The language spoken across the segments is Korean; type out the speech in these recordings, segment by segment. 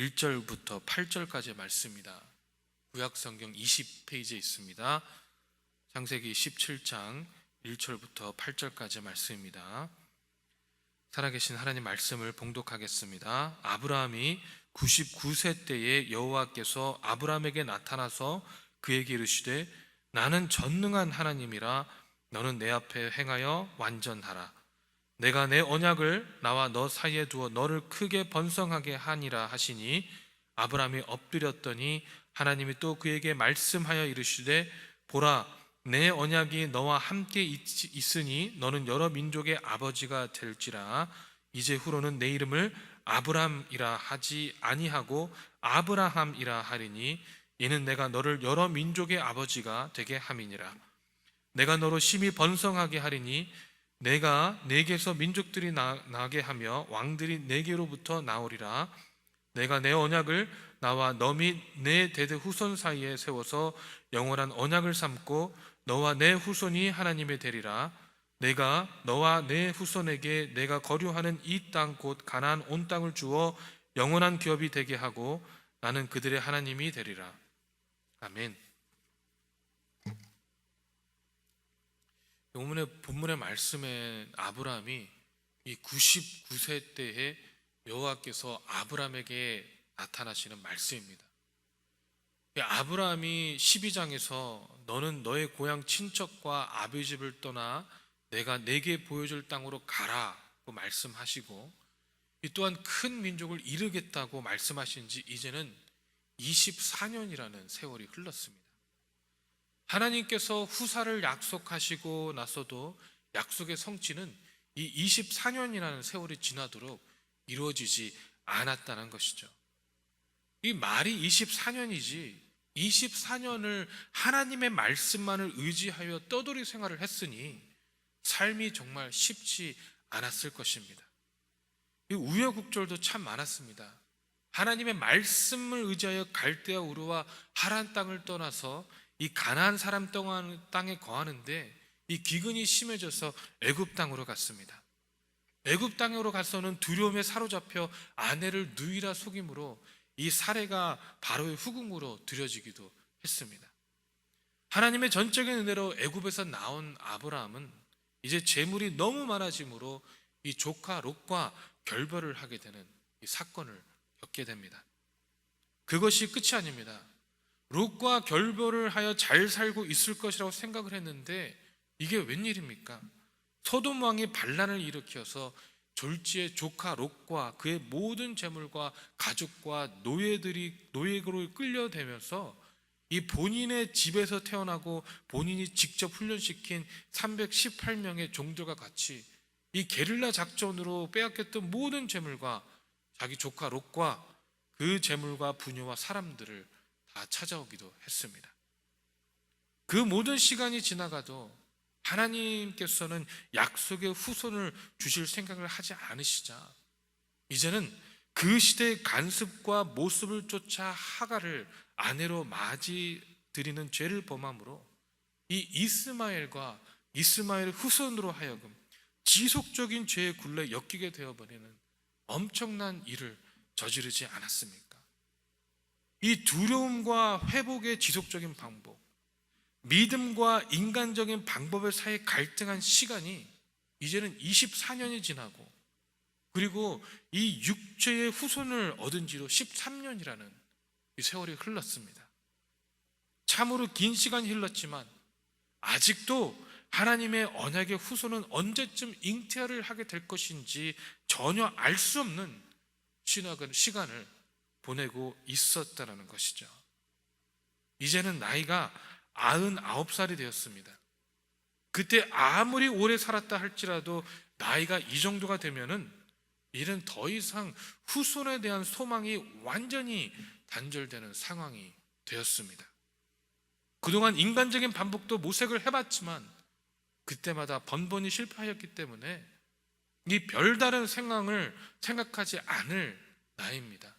1절부터 8절까지의 말씀입니다. 구약성경 20페이지에 있습니다. 창세기 17장 1절부터 8절까지의 말씀입니다. 살아계신 하나님 말씀을 봉독하겠습니다. 아브라함이 99세 때에 여호와께서 아브라함에게 나타나서 그에게 이르시되 나는 전능한 하나님이라 너는 내 앞에 행하여 완전하라. 내가 내 언약을 나와 너 사이에 두어 너를 크게 번성하게 하니라 하시니 아브라함이 엎드렸더니 하나님이 또 그에게 말씀하여 이르시되 보라 내 언약이 너와 함께 있으니 너는 여러 민족의 아버지가 될지라. 이제 후로는 내 이름을 아브람이라 하지 아니하고 아브라함이라 하리니 이는 내가 너를 여러 민족의 아버지가 되게 함이니라. 내가 너로 심히 번성하게 하리니 내가 네게서 민족들이 나게 하며 왕들이 네게로부터 나오리라. 내가 내 언약을 나와 너 및 내 대대 후손 사이에 세워서 영원한 언약을 삼고 너와 내 후손이 하나님이 되리라. 내가 너와 내 후손에게 내가 거류하는 이 땅 곧 가나안 온 땅을 주어 영원한 기업이 되게 하고 나는 그들의 하나님이 되리라. 아멘. 본문의 말씀에 아브라함이 이 99세 때에 여호와께서 아브라함에게 나타나시는 말씀입니다. 아브라함이 12장에서 너는 너의 고향 친척과 아비 집을 떠나 내가 내게 보여줄 땅으로 가라고 말씀하시고 또한 큰 민족을 이루겠다고 말씀하신 지 이제는 24년이라는 세월이 흘렀습니다. 하나님께서 후사를 약속하시고 나서도 약속의 성취는 이 24년이라는 세월이 지나도록 이루어지지 않았다는 것이죠. 이 말이 24년이지 24년을 하나님의 말씀만을 의지하여 떠돌이 생활을 했으니 삶이 정말 쉽지 않았을 것입니다. 이 우여곡절도 참 많았습니다. 하나님의 말씀을 의지하여 갈대아 우르와 하란 땅을 떠나서 이 가나안 사람 땅에 거하는데 이 기근이 심해져서 애굽 땅으로 갔습니다. 애굽 땅으로 가서는 두려움에 사로잡혀 아내를 누이라 속임으로 이 사례가 바로의 후궁으로 들여지기도 했습니다. 하나님의 전적인 은혜로 애굽에서 나온 아브라함은 이제 재물이 너무 많아지므로 이 조카 롯과 결별을 하게 되는 이 사건을 겪게 됩니다. 그것이 끝이 아닙니다. 롯과 결별을 하여 잘 살고 있을 것이라고 생각을 했는데 이게 웬일입니까? 소돔 왕이 반란을 일으켜서 졸지에 조카 롯과 그의 모든 재물과 가족과 노예로 끌려대면서 이 본인의 집에서 태어나고 본인이 직접 훈련시킨 318명의 종들과 같이 이 게릴라 작전으로 빼앗겼던 모든 재물과 자기 조카 롯과 그 재물과 부녀와 사람들을 다 찾아오기도 했습니다. 그 모든 시간이 지나가도 하나님께서는 약속의 후손을 주실 생각을 하지 않으시자 이제는 그 시대의 간습과 모습을 쫓아 하갈을 아내로 맞이 드리는 죄를 범함으로 이 이스마엘의 후손으로 하여금 지속적인 죄의 굴레에 엮이게 되어버리는 엄청난 일을 저지르지 않았습니까? 이 두려움과 회복의 지속적인 방법, 믿음과 인간적인 방법의 사이에 갈등한 시간이 이제는 24년이 지나고 그리고 이 육체의 후손을 얻은 지로 13년이라는 이 세월이 흘렀습니다. 참으로 긴 시간이 흘렀지만 아직도 하나님의 언약의 후손은 언제쯤 잉태를 하게 될 것인지 전혀 알 수 없는 시간을 보내고 있었다는 것이죠. 이제는 나이가 99살이 되었습니다. 그때 아무리 오래 살았다 할지라도 나이가 이 정도가 되면은 이는 더 이상 후손에 대한 소망이 완전히 단절되는 상황이 되었습니다. 그동안 인간적인 반복도 모색을 해봤지만 그때마다 번번이 실패하였기 때문에 이 별다른 생각을 생각하지 않을 나이입니다.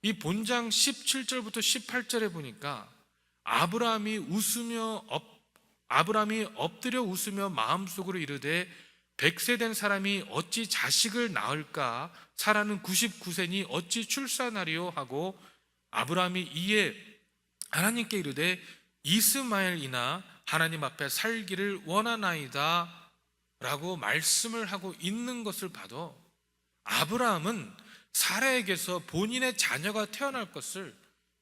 이 본장 17절부터 18절에 보니까 아브라함이 엎드려 웃으며 마음속으로 이르되 100세 된 사람이 어찌 자식을 낳을까? 사라는 99세니 어찌 출산하리요? 하고 아브라함이 이에 하나님께 이르되 이스마엘이나 하나님 앞에 살기를 원하나이다 라고 말씀을 하고 있는 것을 봐도 아브라함은 사라에게서 본인의 자녀가 태어날 것을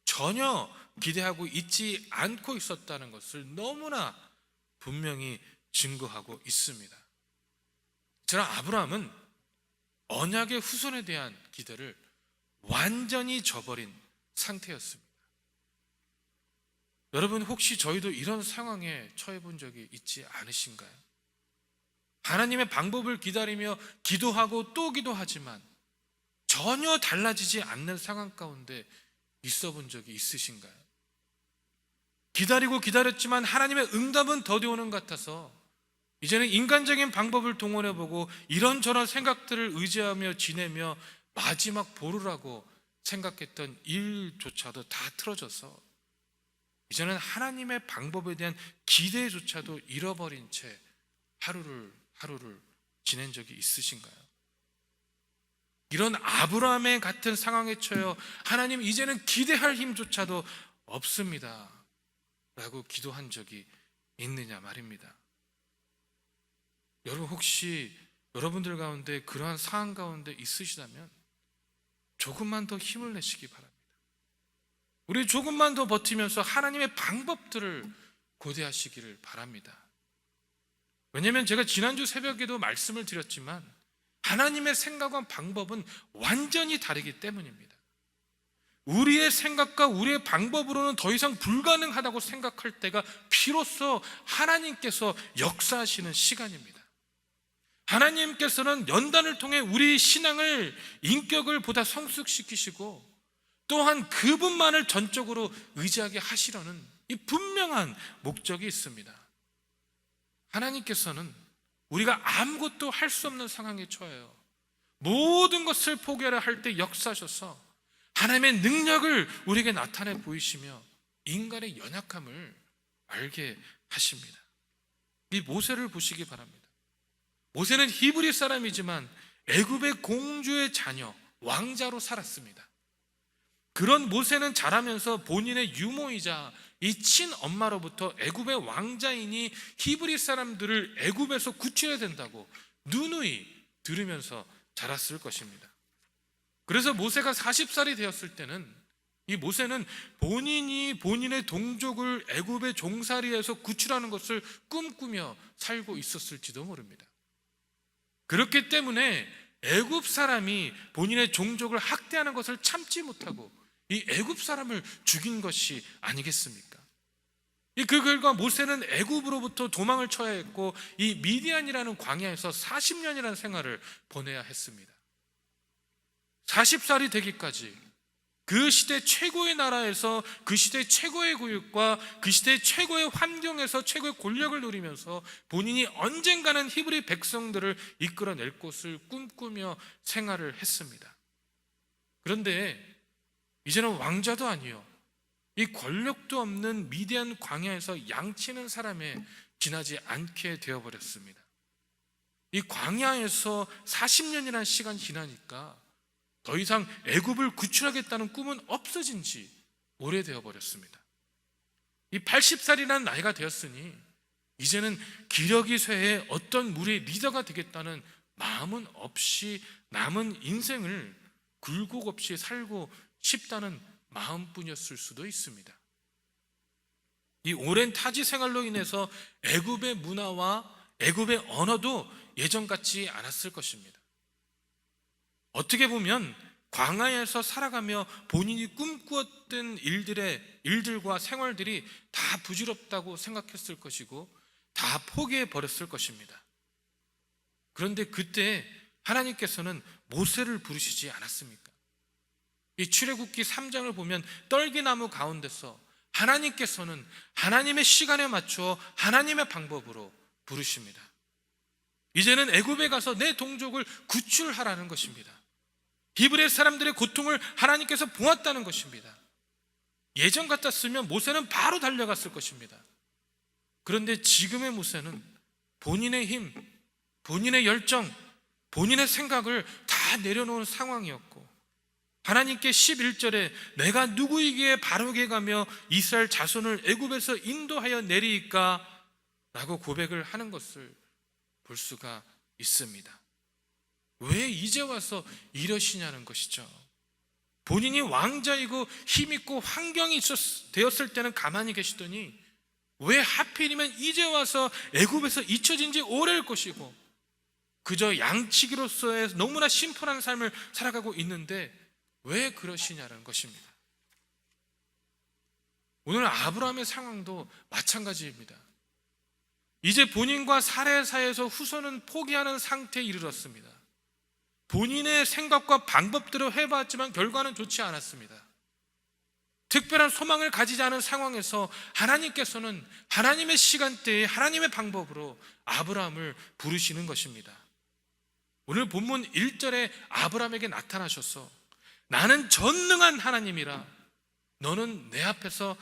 전혀 기대하고 있지 않고 있었다는 것을 너무나 분명히 증거하고 있습니다. 저는 아브라함은 언약의 후손에 대한 기대를 완전히 저버린 상태였습니다. 여러분, 혹시 저희도 이런 상황에 처해 본 적이 있지 않으신가요? 하나님의 방법을 기다리며 기도하고 또 기도하지만 전혀 달라지지 않는 상황 가운데 있어 본 적이 있으신가요? 기다리고 기다렸지만 하나님의 응답은 더디 오는 것 같아서 이제는 인간적인 방법을 동원해보고 이런저런 생각들을 의지하며 지내며 마지막 보루라고 생각했던 일조차도 다 틀어져서 이제는 하나님의 방법에 대한 기대조차도 잃어버린 채 하루를 지낸 적이 있으신가요? 이런 아브라함의 같은 상황에 처해 하나님 이제는 기대할 힘조차도 없습니다 라고 기도한 적이 있느냐 말입니다. 여러분, 혹시 여러분들 가운데 그러한 상황 가운데 있으시다면 조금만 더 힘을 내시기 바랍니다. 우리 조금만 더 버티면서 하나님의 방법들을 고대하시기를 바랍니다. 왜냐하면 제가 지난주 새벽에도 말씀을 드렸지만 하나님의 생각과 방법은 완전히 다르기 때문입니다. 우리의 생각과 우리의 방법으로는 더 이상 불가능하다고 생각할 때가 비로소 하나님께서 역사하시는 시간입니다. 하나님께서는 연단을 통해 우리 신앙을, 인격을 보다 성숙시키시고 또한 그분만을 전적으로 의지하게 하시려는 이 분명한 목적이 있습니다. 하나님께서는 우리가 아무것도 할 수 없는 상황에 처해요. 모든 것을 포기하려 할 때 역사하셔서 하나님의 능력을 우리에게 나타내 보이시며 인간의 연약함을 알게 하십니다. 이 모세를 보시기 바랍니다. 모세는 히브리 사람이지만 애굽의 공주의 자녀, 왕자로 살았습니다. 그런 모세는 자라면서 본인의 유모이자 이 친엄마로부터 애굽의 왕자이니 히브리 사람들을 애굽에서 구출해야 된다고 누누이 들으면서 자랐을 것입니다. 그래서 모세가 40살이 되었을 때는 이 모세는 본인이 본인의 동족을 애굽의 종살이에서 구출하는 것을 꿈꾸며 살고 있었을지도 모릅니다. 그렇기 때문에 애굽 사람이 본인의 종족을 학대하는 것을 참지 못하고 이 애굽 사람을 죽인 것이 아니겠습니까? 그 결과 모세는 애굽으로부터 도망을 쳐야 했고 이 미디안이라는 광야에서 40년이라는 생활을 보내야 했습니다. 40살이 되기까지 그 시대 최고의 나라에서 그 시대 최고의 교육과 그 시대 최고의 환경에서 최고의 권력을 누리면서 본인이 언젠가는 히브리 백성들을 이끌어낼 것을 꿈꾸며 생활을 했습니다. 그런데 이제는 왕자도 아니요, 이 권력도 없는 미디안 광야에서 양치는 사람에 지나지 않게 되어버렸습니다. 이 광야에서 40년이라는 시간이 지나니까 더 이상 애굽을 구출하겠다는 꿈은 없어진 지 오래되어 버렸습니다. 이 80살이라는 나이가 되었으니 이제는 기력이 쇠해 어떤 무리의 리더가 되겠다는 마음은 없이 남은 인생을 굴곡 없이 살고 싶다는 마음뿐이었을 수도 있습니다. 이 오랜 타지 생활로 인해서 애굽의 문화와 애굽의 언어도 예전 같지 않았을 것입니다. 어떻게 보면 광야에서 살아가며 본인이 꿈꾸었던 일들과 생활들이 다 부질없다고 생각했을 것이고 다 포기해 버렸을 것입니다. 그런데 그때 하나님께서는 모세를 부르시지 않았습니까? 이 출애굽기 3장을 보면 떨기나무 가운데서 하나님께서는 하나님의 시간에 맞춰 하나님의 방법으로 부르십니다. 이제는 애굽에 가서 내 동족을 구출하라는 것입니다. 히브리 사람들의 고통을 하나님께서 보았다는 것입니다. 예전 같았으면 모세는 바로 달려갔을 것입니다. 그런데 지금의 모세는 본인의 힘, 본인의 열정, 본인의 생각을 다 내려놓은 상황이었고, 하나님께 11절에 내가 누구에게 바르게 가며 이스라엘 자손을 애굽에서 인도하여 내리이까 라고 고백을 하는 것을 볼 수가 있습니다. 왜 이제 와서 이러시냐는 것이죠. 본인이 왕자이고 힘있고 환경이 되었을 때는 가만히 계시더니 왜 하필이면 이제 와서 애굽에서 잊혀진 지 오래일 것이고 그저 양치기로서의 너무나 심플한 삶을 살아가고 있는데 왜 그러시냐는 것입니다. 오늘 아브라함의 상황도 마찬가지입니다. 이제 본인과 사례 사이에서 후손은 포기하는 상태에 이르렀습니다. 본인의 생각과 방법대로 해봤지만 결과는 좋지 않았습니다. 특별한 소망을 가지지 않은 상황에서 하나님께서는 하나님의 시간대에 하나님의 방법으로 아브라함을 부르시는 것입니다. 오늘 본문 1절에 아브라함에게 나타나셔서 나는 전능한 하나님이라 너는 내 앞에서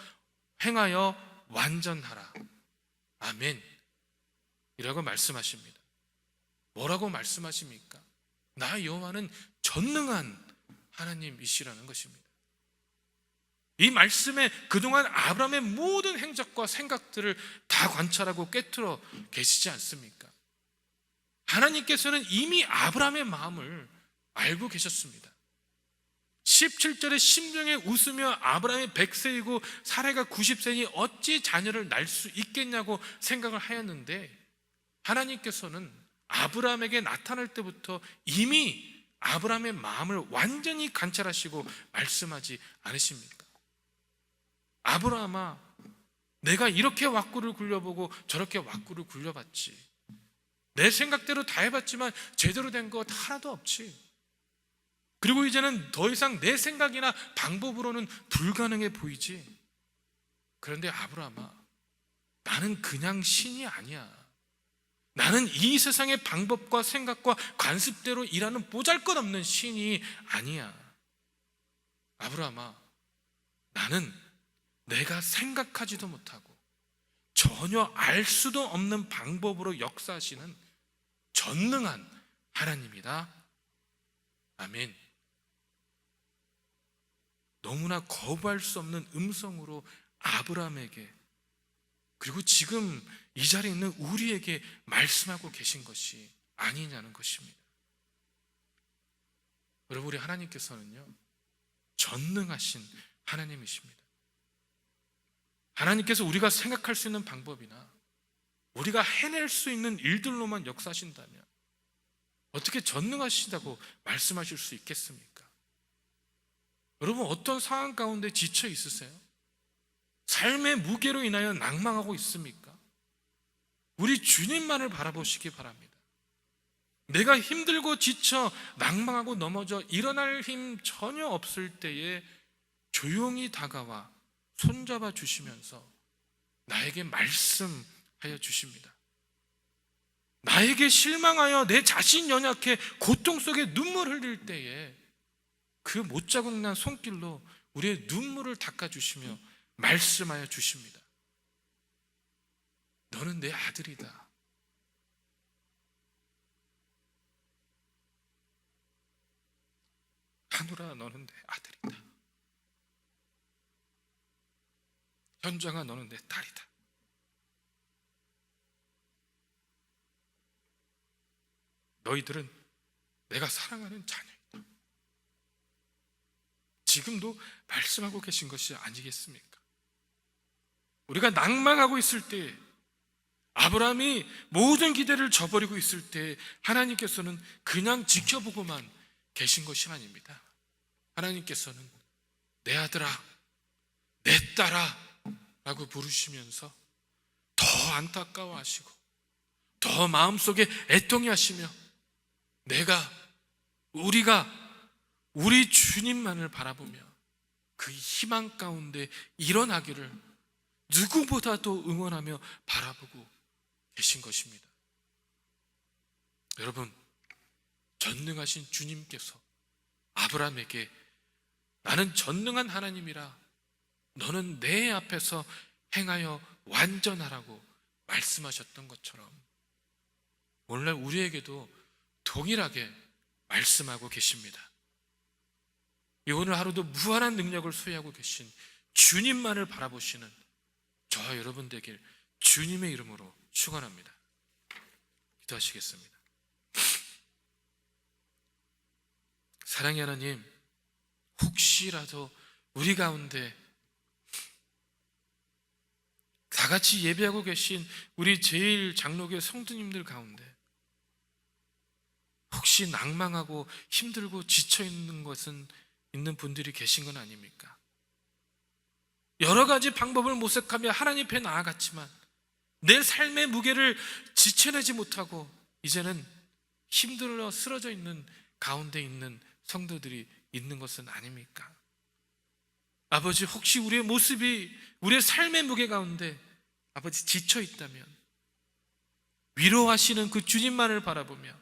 행하여 완전하라. 아멘. 이라고 말씀하십니다. 뭐라고 말씀하십니까? 나 여호와는 전능한 하나님이시라는 것입니다. 이 말씀에 그동안 아브라함의 모든 행적과 생각들을 다 관찰하고 꿰뚫어 계시지 않습니까? 하나님께서는 이미 아브라함의 마음을 알고 계셨습니다. 17절에 심중에 웃으며 아브라함이 100세이고 사라가 90세니 어찌 자녀를 낳을 수 있겠냐고 생각을 하였는데 하나님께서는 아브라함에게 나타날 때부터 이미 아브라함의 마음을 완전히 관찰하시고 말씀하지 않으십니까? 아브라함아, 내가 이렇게 왁구를 굴려보고 저렇게 왁구를 굴려봤지. 내 생각대로 다 해봤지만 제대로 된 거 하나도 없지. 그리고 이제는 더 이상 내 생각이나 방법으로는 불가능해 보이지. 그런데 아브라함아, 나는 그냥 신이 아니야. 나는 이 세상의 방법과 생각과 관습대로 일하는 보잘것없는 신이 아니야. 아브라함아, 나는 내가 생각하지도 못하고 전혀 알 수도 없는 방법으로 역사하시는 전능한 하나님이다. 아멘. 너무나 거부할 수 없는 음성으로 아브라함에게 그리고 지금 이 자리에 있는 우리에게 말씀하고 계신 것이 아니냐는 것입니다. 여러분, 우리 하나님께서는요 전능하신 하나님이십니다. 하나님께서 우리가 생각할 수 있는 방법이나 우리가 해낼 수 있는 일들로만 역사하신다면 어떻게 전능하시다고 말씀하실 수 있겠습니까? 여러분, 어떤 상황 가운데 지쳐 있으세요? 삶의 무게로 인하여 낭망하고 있습니까? 우리 주님만을 바라보시기 바랍니다. 내가 힘들고 지쳐 낭망하고 넘어져 일어날 힘 전혀 없을 때에 조용히 다가와 손잡아 주시면서 나에게 말씀하여 주십니다. 나에게 실망하여 내 자신 연약해 고통 속에 눈물 흘릴 때에 그 못자국 난 손길로 우리의 눈물을 닦아주시며 말씀하여 주십니다. 너는 내 아들이다. 하늘아, 너는 내 아들이다. 현정아, 너는 내 딸이다. 너희들은 내가 사랑하는 자녀이다. 지금도 말씀하고 계신 것이 아니겠습니까? 우리가 낭망하고 있을 때, 아브라함이 모든 기대를 저버리고 있을 때 하나님께서는 그냥 지켜보고만 계신 것이 아닙니다. 하나님께서는 내 아들아, 내 딸아 라고 부르시면서 더 안타까워하시고 더 마음속에 애통이 하시며 우리가 우리 주님만을 바라보며 그 희망 가운데 일어나기를 누구보다도 응원하며 바라보고 계신 것입니다. 여러분, 전능하신 주님께서 아브라함에게 나는 전능한 하나님이라 너는 내 앞에서 행하여 완전하라고 말씀하셨던 것처럼 오늘날 우리에게도 동일하게 말씀하고 계십니다. 이 오늘 하루도 무한한 능력을 소유하고 계신 주님만을 바라보시는 저와 여러분 되길 주님의 이름으로 축원합니다. 기도하시겠습니다. 사랑의 하나님, 혹시라도 우리 가운데 다 같이 예배하고 계신 우리 제일 장로교 성도님들 가운데 혹시 낭망하고 힘들고 지쳐 있는 것은 있는 분들이 계신 건 아닙니까? 여러 가지 방법을 모색하며 하나님 앞에 나아갔지만 내 삶의 무게를 지쳐내지 못하고 이제는 힘들어 쓰러져 있는 가운데 있는 성도들이 있는 것은 아닙니까? 아버지, 혹시 우리의 모습이 우리의 삶의 무게 가운데 아버지 지쳐 있다면 위로하시는 그 주님만을 바라보며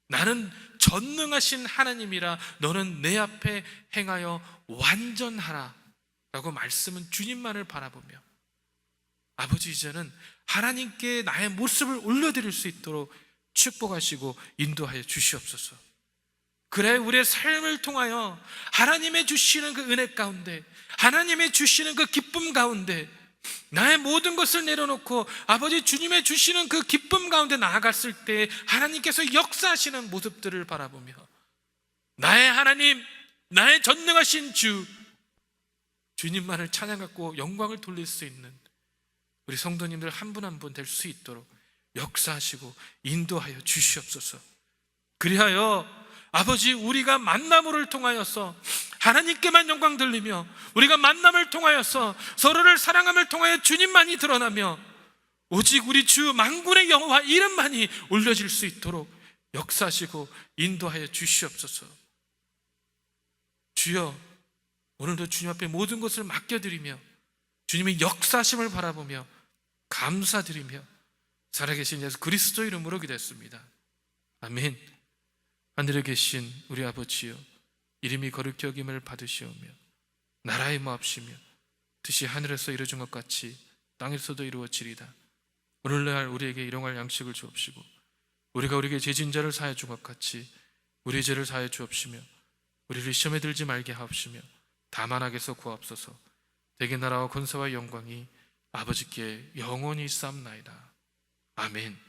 나는 전능하신 하나님이라 너는 내 앞에 행하여 완전하라 라고 말씀은 주님만을 바라보며 아버지, 이제는 하나님께 나의 모습을 올려드릴 수 있도록 축복하시고 인도하여 주시옵소서. 그래 우리의 삶을 통하여 하나님의 주시는 그 은혜 가운데, 하나님의 주시는 그 기쁨 가운데 나의 모든 것을 내려놓고 아버지 주님의 주시는 그 기쁨 가운데 나아갔을 때 하나님께서 역사하시는 모습들을 바라보며 나의 하나님, 나의 전능하신 주, 주님만을 찬양하고 영광을 돌릴 수 있는 우리 성도님들 한 분 한 분 될 수 있도록 역사하시고 인도하여 주시옵소서. 그리하여 아버지, 우리가 만남을 통하여서 하나님께만 영광 돌리며 우리가 만남을 통하여서 서로를 사랑함을 통하여 주님만이 드러나며 오직 우리 주 만군의 여호와 이름만이 올려질 수 있도록 역사하시고 인도하여 주시옵소서. 주여, 오늘도 주님 앞에 모든 것을 맡겨드리며 주님의 역사하심을 바라보며 감사드리며 살아계신 예수 그리스도 이름으로 기도했습니다. 아멘. 하늘에 계신 우리 아버지여, 이름이 거룩히 여김을 받으시오며 나라의 모합시며 뜻이 하늘에서 이루어진 것 같이 땅에서도 이루어지리다. 오늘날 우리에게 일용할 양식을 주옵시고 우리가 우리에게 죄진 자를 사하여 준 것 같이 우리의 죄를 사하여 주옵시며 우리를 시험에 들지 말게 하옵시며 다만 악에서 구하옵소서. 대개 나라와 권세와 영광이 아버지께 영원히 있사옵나이다. 아멘.